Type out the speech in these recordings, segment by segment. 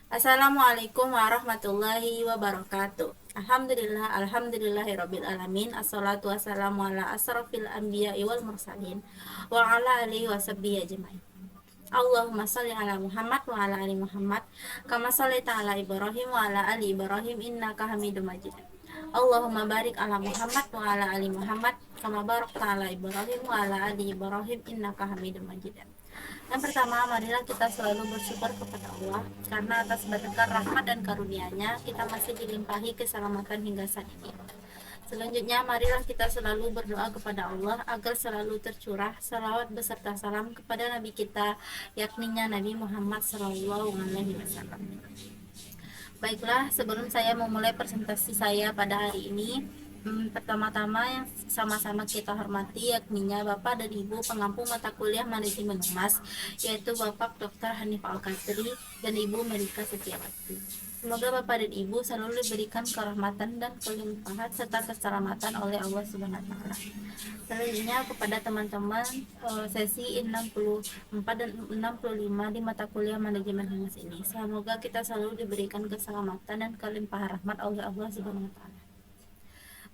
Assalamualaikum warahmatullahi wabarakatuh. Alhamdulillahirabbil alamin. Assalatu wassalamu ala asrofil anbiya'i wal mursalin wa ala alihi washabbihi ajmain. Allahumma shalli ala Muhammad wa ala ali Muhammad kama shallaita ala Ibrahim wa ala ali Ibrahim innaka Hamidum Majid. Allahumma barik ala Muhammad wa ala ali Muhammad kama barakta ala Ibrahim wa ala ali Ibrahim innaka Hamidum Majid. Yang pertama, marilah kita selalu bersyukur kepada Allah karena atas berkat rahmat dan karunia-Nya kita masih dilimpahi keselamatan hingga saat ini. Selanjutnya, marilah kita selalu berdoa kepada Allah agar selalu tercurah salawat beserta salam kepada Nabi kita, yakninya Nabi Muhammad SAW. Baiklah, sebelum saya memulai presentasi saya pada hari ini, pertama-tama yang sama-sama kita hormati yakninya Bapak dan Ibu pengampu mata kuliah Manajemen Humas, yaitu Bapak Dr. Hanif Al-Qadri dan Ibu Melika Setiawati. Semoga Bapak dan Ibu selalu diberikan kerahmatan dan kelimpahan serta keselamatan oleh Allah Subhanahu wa taala. Selanjutnya kepada teman-teman sesi 64 dan 65 di mata kuliah Manajemen Humas ini. Semoga kita selalu diberikan keselamatan dan kelimpahan rahmat oleh Allah Subhanahu wa taala.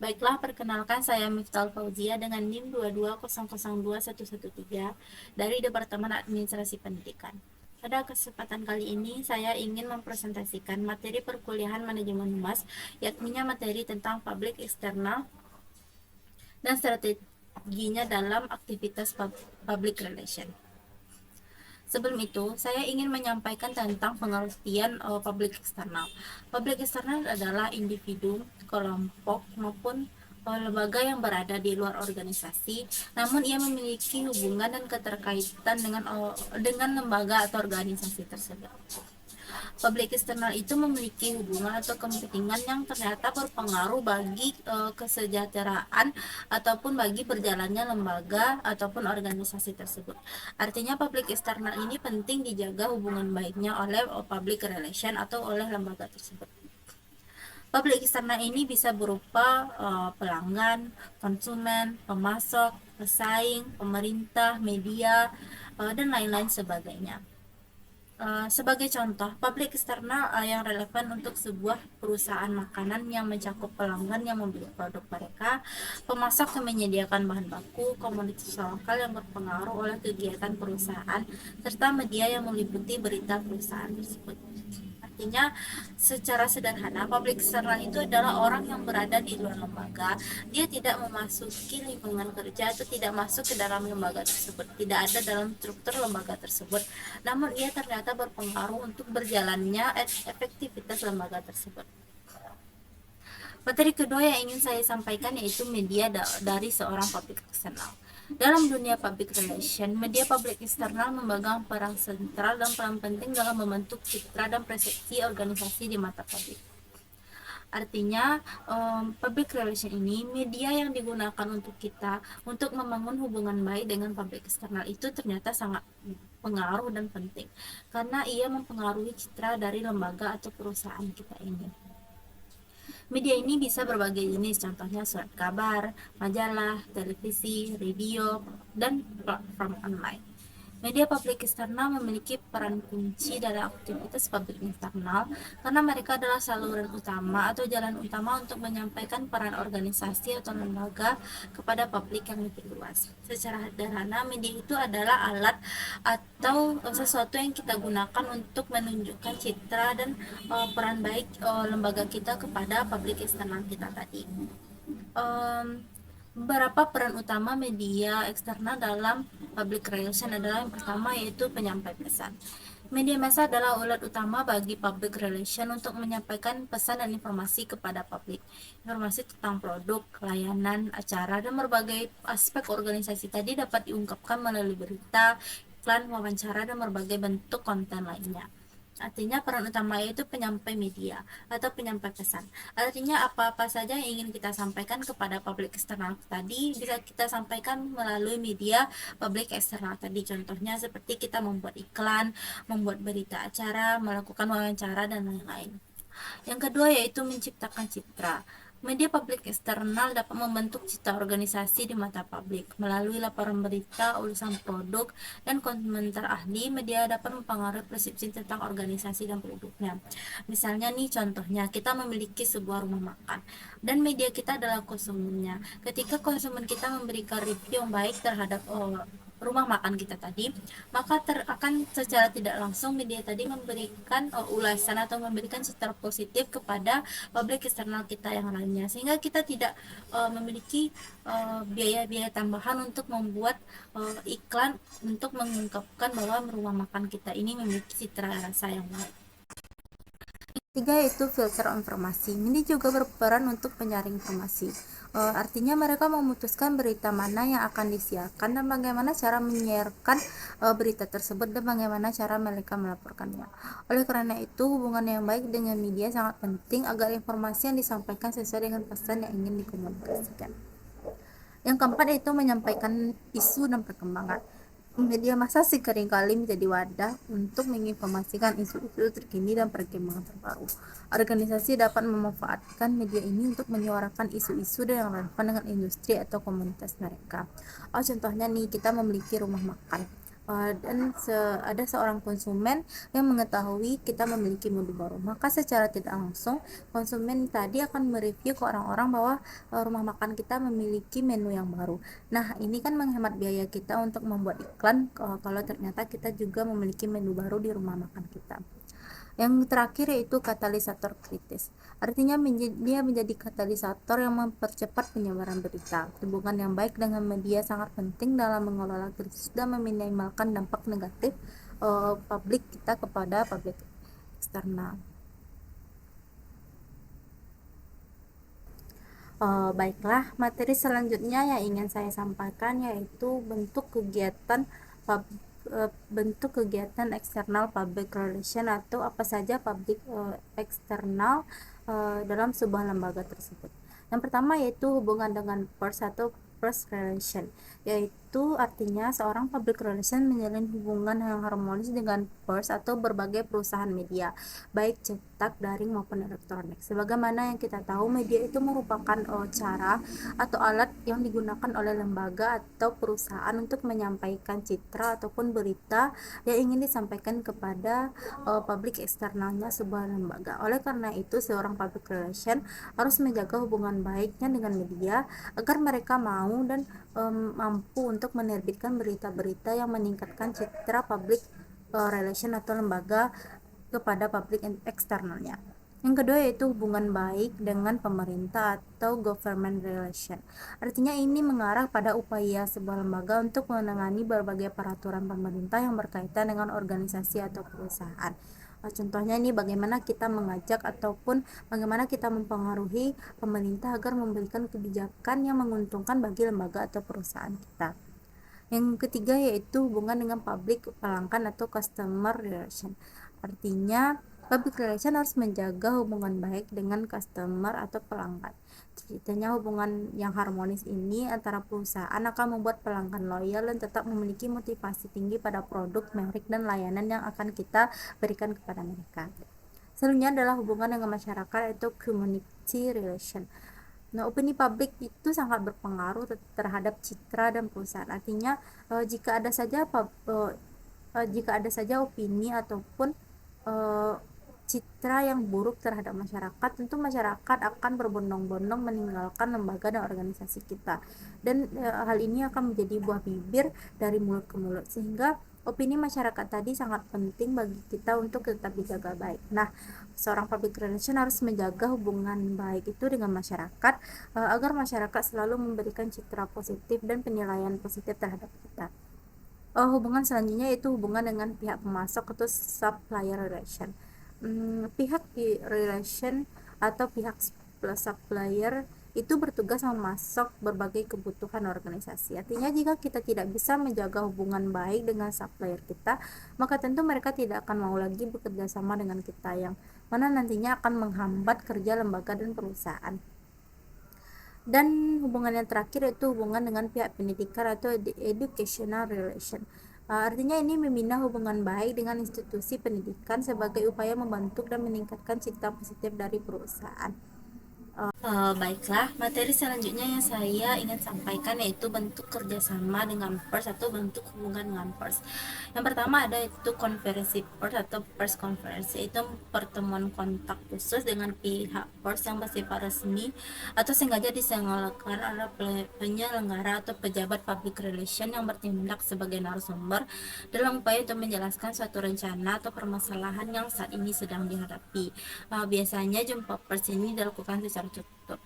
Baiklah, perkenalkan saya Miftah Fauzia dengan NIM 220021113 dari Departemen Administrasi Pendidikan. Pada kesempatan kali ini, saya ingin mempresentasikan materi perkuliahan manajemen humas, yakninya materi tentang public external dan strateginya dalam aktivitas public relation. Sebelum itu, saya ingin menyampaikan tentang pengertian public external. Public external adalah individu, kelompok, maupun lembaga yang berada di luar organisasi, namun ia memiliki hubungan dan keterkaitan dengan lembaga atau organisasi tersebut. Public external itu memiliki hubungan atau kepentingan yang ternyata berpengaruh bagi kesejahteraan ataupun bagi berjalannya lembaga ataupun organisasi tersebut. Artinya public external ini penting dijaga hubungan baiknya oleh public relation atau oleh lembaga tersebut. Public external ini bisa berupa pelanggan, konsumen, pemasok, pesaing, pemerintah, media, dan lain-lain sebagainya. Sebagai contoh, public eksternal yang relevan untuk sebuah perusahaan makanan yang mencakup pelanggan yang membeli produk mereka, pemasok yang menyediakan bahan baku, komoditas lokal yang berpengaruh oleh kegiatan perusahaan, serta media yang meliputi berita perusahaan tersebut. Artinya, secara sederhana, public external itu adalah orang yang berada di luar lembaga. Dia tidak memasuki lingkungan kerja atau tidak masuk ke dalam lembaga tersebut, tidak ada dalam struktur lembaga tersebut, namun ia ternyata berpengaruh untuk berjalannya efektivitas lembaga tersebut. Materi kedua yang ingin saya sampaikan yaitu media dari seorang public external. Dalam dunia public relation, media public eksternal memegang peran sentral dan peran penting dalam membentuk citra dan persepsi organisasi di mata publik. Artinya, public relation ini media yang digunakan untuk kita untuk membangun hubungan baik dengan public eksternal itu ternyata sangat pengaruh dan penting karena ia mempengaruhi citra dari lembaga atau perusahaan kita ini. Media ini bisa berbagai jenis, contohnya surat kabar, majalah, televisi, radio, dan platform online. Media publik eksternal memiliki peran kunci dalam aktivitas publik internal karena mereka adalah saluran utama atau jalan utama untuk menyampaikan peran organisasi atau lembaga kepada publik yang lebih luas. Secara sederhana, media itu adalah alat atau sesuatu yang kita gunakan untuk menunjukkan citra dan peran baik lembaga kita kepada publik eksternal kita tadi. Beberapa peran utama media eksternal dalam public relation adalah yang pertama yaitu penyampai pesan. Media massa adalah alat utama bagi public relation untuk menyampaikan pesan dan informasi kepada publik. Informasi tentang produk, layanan, acara, dan berbagai aspek organisasi tadi dapat diungkapkan melalui berita, iklan, wawancara, dan berbagai bentuk konten lainnya. Artinya peran utama itu penyampai media atau penyampai pesan. Artinya apa-apa saja yang ingin kita sampaikan kepada publik eksternal tadi bisa kita sampaikan melalui media publik eksternal tadi. Contohnya seperti kita membuat iklan, membuat berita acara, melakukan wawancara, dan lain-lain. Yang kedua yaitu menciptakan citra. Media publik eksternal dapat membentuk citra organisasi di mata publik. Melalui laporan berita, ulasan produk, dan komentar ahli, media dapat mempengaruhi persepsi tentang organisasi dan produknya. Misalnya nih contohnya, kita memiliki sebuah rumah makan, dan media kita adalah konsumennya. Ketika konsumen kita memberikan review yang baik terhadap rumah makan kita tadi, maka akan secara tidak langsung media tadi memberikan ulasan atau memberikan citra positif kepada publik eksternal kita yang lainnya, sehingga kita tidak memiliki biaya-biaya tambahan untuk membuat iklan untuk mengungkapkan bahwa rumah makan kita ini memiliki citra rasa yang baik. Tiga yaitu filter informasi. Ini juga berperan untuk penyaring informasi. Artinya mereka memutuskan berita mana yang akan disiarkan dan bagaimana cara menyiarkan berita tersebut dan bagaimana cara mereka melaporkannya. Oleh karena itu, hubungan yang baik dengan media sangat penting agar informasi yang disampaikan sesuai dengan pesan yang ingin dikomunikasikan. Yang keempat yaitu menyampaikan isu dan perkembangan. Media massa seringkali menjadi wadah untuk menginformasikan isu-isu terkini dan perkembangan terbaru. Organisasi dapat memanfaatkan media ini untuk menyuarakan isu-isu yang relevan dengan industri atau komunitas mereka. Contohnya nih, kita memiliki rumah makan. Dan ada seorang konsumen yang mengetahui kita memiliki menu baru, maka secara tidak langsung konsumen tadi akan mereview ke orang-orang bahwa rumah makan kita memiliki menu yang baru. Nah, ini kan menghemat biaya kita untuk membuat iklan kalau ternyata kita juga memiliki menu baru di rumah makan kita. Yang terakhir yaitu katalisator kritis. Artinya dia menjadi katalisator yang mempercepat penyebaran berita. Hubungan yang baik dengan media sangat penting dalam mengelola krisis dan meminimalkan dampak negatif publik kita kepada publik eksternal. Baiklah, materi selanjutnya yang ingin saya sampaikan yaitu bentuk kegiatan eksternal public relation, atau apa saja public eksternal dalam sebuah lembaga tersebut. Yang pertama yaitu hubungan dengan pers atau press relation, yaitu artinya seorang public relation menjalin hubungan yang harmonis dengan pers atau berbagai perusahaan media, baik cetak, daring maupun elektronik. Sebagaimana yang kita tahu, media itu merupakan cara atau alat yang digunakan oleh lembaga atau perusahaan untuk menyampaikan citra ataupun berita yang ingin disampaikan kepada publik eksternalnya sebuah lembaga. Oleh karena itu, seorang public relation harus menjaga hubungan baiknya dengan media agar mereka mau dan mampu untuk menerbitkan berita-berita yang meningkatkan citra public relation atau lembaga kepada publik eksternalnya. Yang kedua yaitu hubungan baik dengan pemerintah atau government relation. Artinya ini mengarah pada upaya sebuah lembaga untuk menangani berbagai peraturan pemerintah yang berkaitan dengan organisasi atau perusahaan. Contohnya ini bagaimana kita mengajak ataupun bagaimana kita mempengaruhi pemerintah agar memberikan kebijakan yang menguntungkan bagi lembaga atau perusahaan kita. Yang ketiga yaitu hubungan dengan public pelanggan atau customer relation. Artinya public relation harus menjaga hubungan baik dengan customer atau pelanggan. Ceritanya hubungan yang harmonis ini antara perusahaan akan membuat pelanggan loyal dan tetap memiliki motivasi tinggi pada produk, merek, dan layanan yang akan kita berikan kepada mereka. Selanjutnya adalah hubungan dengan masyarakat atau community relation. Nah, opini publik itu sangat berpengaruh terhadap citra dan perusahaan. Artinya jika ada saja opini ataupun citra yang buruk terhadap masyarakat, tentu masyarakat akan berbondong-bondong meninggalkan lembaga dan organisasi kita, dan hal ini akan menjadi buah bibir dari mulut ke mulut, sehingga opini masyarakat tadi sangat penting bagi kita untuk tetap dijaga baik. Nah, seorang public relation harus menjaga hubungan baik itu dengan masyarakat agar masyarakat selalu memberikan citra positif dan penilaian positif terhadap kita. Hubungan selanjutnya yaitu hubungan dengan pihak pemasok atau supplier relation. Pihak relation atau pihak supplier itu bertugas memasok berbagai kebutuhan organisasi. Artinya jika kita tidak bisa menjaga hubungan baik dengan supplier kita, maka tentu mereka tidak akan mau lagi bekerja sama dengan kita, yang mana nantinya akan menghambat kerja lembaga dan perusahaan. Dan hubungan yang terakhir yaitu hubungan dengan pihak pendidikan atau educational relation. Artinya ini membina hubungan baik dengan institusi pendidikan sebagai upaya membentuk dan meningkatkan citra positif dari perusahaan. Baiklah, materi selanjutnya yang saya ingin sampaikan yaitu bentuk kerjasama dengan pers atau bentuk hubungan dengan pers. Yang pertama ada itu konferensi pers atau pers conference, yaitu pertemuan kontak khusus dengan pihak pers yang bersifat resmi atau sengaja diselenggarakan oleh penyelenggara atau pejabat public relation yang bertindak sebagai narasumber dalam upaya untuk menjelaskan suatu rencana atau permasalahan yang saat ini sedang dihadapi. Biasanya jumpa pers ini dilakukan secara tertutup.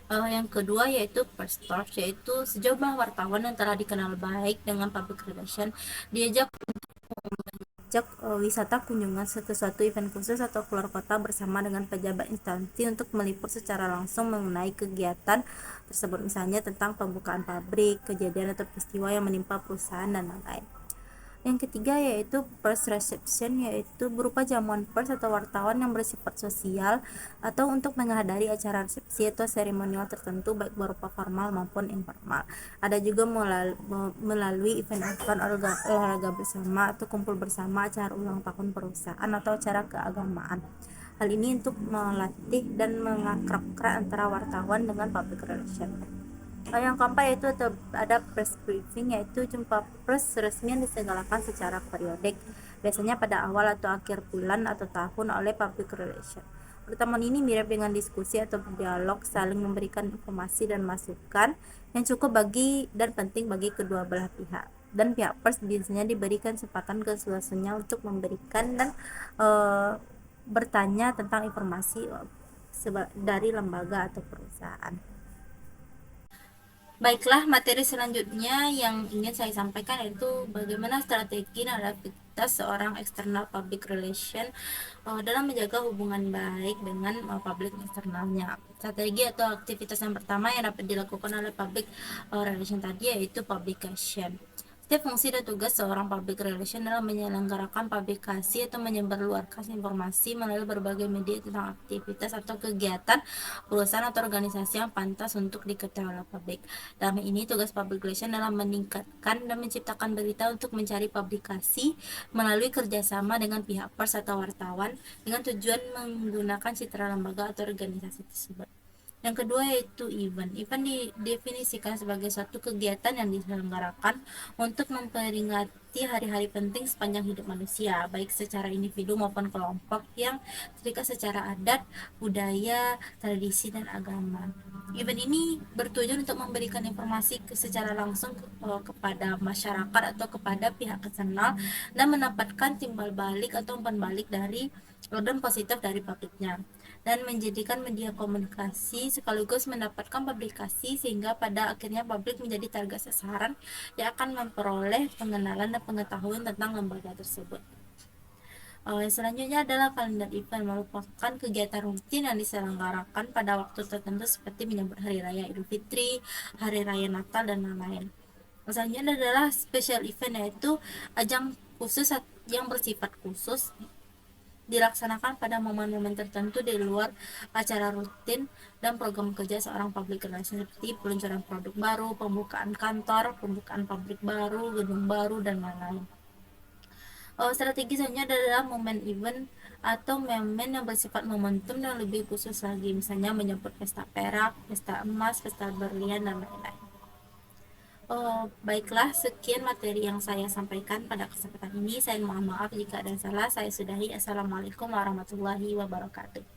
Yang kedua yaitu pers talk, yaitu sejumlah wartawan yang telah dikenal baik dengan public relation diajak wisata kunjungan ke suatu event khusus atau keluar kota bersama dengan pejabat instansi untuk meliput secara langsung mengenai kegiatan tersebut, misalnya tentang pembukaan pabrik, kejadian atau peristiwa yang menimpa perusahaan dan lain-lain. Yang ketiga yaitu pers reception, yaitu berupa jamuan pers atau wartawan yang bersifat sosial atau untuk menghadiri acara resepsi atau seremonial tertentu baik berupa formal maupun informal. Ada juga melalui event-event olahraga bersama atau kumpul bersama, acara ulang tahun perusahaan atau acara keagamaan. Hal ini untuk melatih dan mengakrabkan antara wartawan dengan public relation. Yang keempat yaitu ada press briefing, yaitu jumpa pers resmi yang diselenggarakan secara periodik, biasanya pada awal atau akhir bulan atau tahun oleh public relation. Pertemuan ini mirip dengan diskusi atau dialog, saling memberikan informasi dan masukan yang cukup bagi dan penting bagi kedua belah pihak. Dan pihak pers biasanya diberikan kesempatan keseluruhannya untuk memberikan dan bertanya tentang informasi dari lembaga atau perusahaan. Baiklah, materi selanjutnya yang ingin saya sampaikan yaitu bagaimana strategi dan aktivitas seorang external public relation dalam menjaga hubungan baik dengan public eksternalnya. Strategi atau aktivitas yang pertama yang dapat dilakukan oleh public relation tadi yaitu publication. Setiap fungsi dan tugas seorang public relation adalah menyelenggarakan publikasi atau menyebarluaskan informasi melalui berbagai media tentang aktivitas atau kegiatan perusahaan atau organisasi yang pantas untuk diketahui oleh publik. Dalam ini, tugas public relation adalah meningkatkan dan menciptakan berita untuk mencari publikasi melalui kerjasama dengan pihak pers atau wartawan dengan tujuan menggunakan citra lembaga atau organisasi tersebut. Yang kedua yaitu event. Event didefinisikan sebagai suatu kegiatan yang diselenggarakan untuk memperingati hari-hari penting sepanjang hidup manusia, baik secara individu maupun kelompok yang terikat secara adat, budaya, tradisi, dan agama. Event ini bertujuan untuk memberikan informasi secara langsung kepada masyarakat atau kepada pihak eksternal dan mendapatkan timbal balik atau umpan balik dari dan positif dari publiknya, dan menjadikan media komunikasi sekaligus mendapatkan publikasi sehingga pada akhirnya publik menjadi target sasaran yang akan memperoleh pengenalan dan pengetahuan tentang lembaga tersebut. Selanjutnya adalah kalender event, merupakan kegiatan rutin yang diselenggarakan pada waktu tertentu seperti menyambut Hari Raya Idul Fitri, Hari Raya Natal, dan lain-lain. Selanjutnya adalah special event, yaitu ajang khusus yang bersifat khusus dilaksanakan pada momen-momen tertentu di luar acara rutin dan program kerja seorang public relation seperti peluncuran produk baru, pembukaan kantor, pembukaan pabrik baru, gedung baru, dan lain-lain. Strategi selanjutnya adalah momen event atau momen yang bersifat momentum dan lebih khusus lagi, misalnya menyebut pesta perak, pesta emas, pesta berlian, dan lain-lain. Baiklah, sekian materi yang saya sampaikan pada kesempatan ini. Saya mohon maaf jika ada salah. Saya sudahi. Assalamualaikum warahmatullahi wabarakatuh.